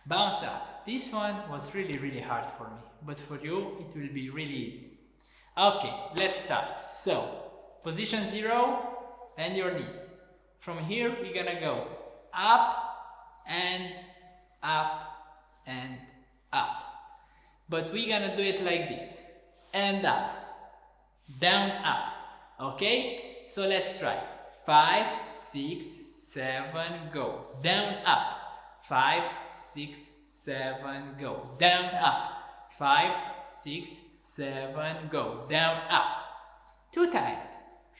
Bounce up. This one was really hard for me, but for you it will be really easy. Okay, let's start. So, position 0 and your knees. From here we're gonna go up and up and up. But we're gonna do it like this. And up, down, up. Okay? So let's try. 5, 6, 7, go. Down, up. 5, 6, 7, go. Down, up. 5, 6, 7, go. Down, up. 2 times.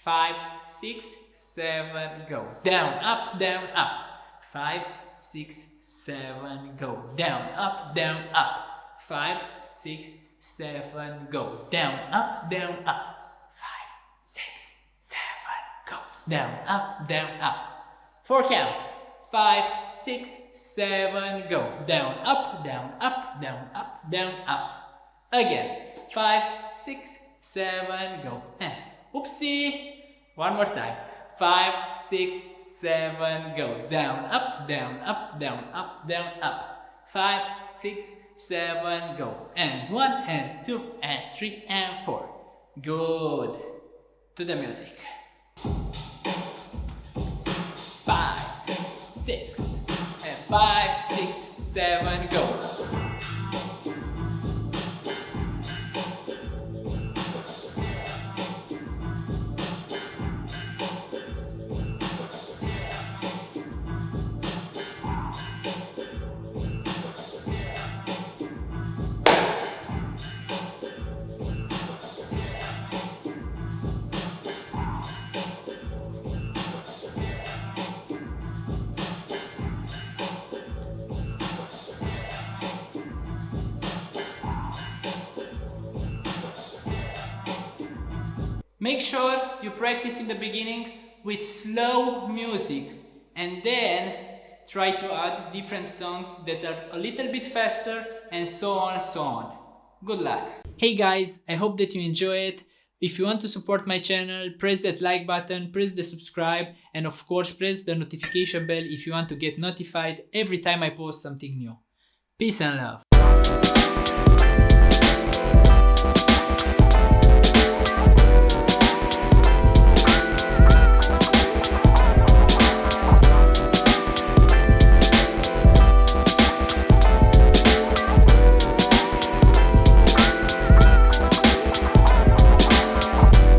5, 6, 7, go. Down, up, down, up. 5, 6, 7, go. Down, up, down, up. 5, 6, 7, go. Down, up, down, up. 5, 6, 7, go. Down, up, down, up. 4 counts. 5, 6, 7, go. Down, up, down, up, down, up, down, up. Again. 5, 6, 7, go. Oopsie. One more time. 5, 6, 7, go. Down, up, down, up, down, up, down, up. 5, 6, 7, go. And 1, and 2, and 3, and 4. Good. To the music. 5, 6, and 5, 6, 7, go. Make sure you practice in the beginning with slow music and then try to add different songs that are a little bit faster and so on and so on. Good luck! Hey guys, I hope that you enjoy it. If you want to support my channel, press that like button, press the subscribe, and of course press the notification bell if you want to get notified every time I post something new. Peace and love!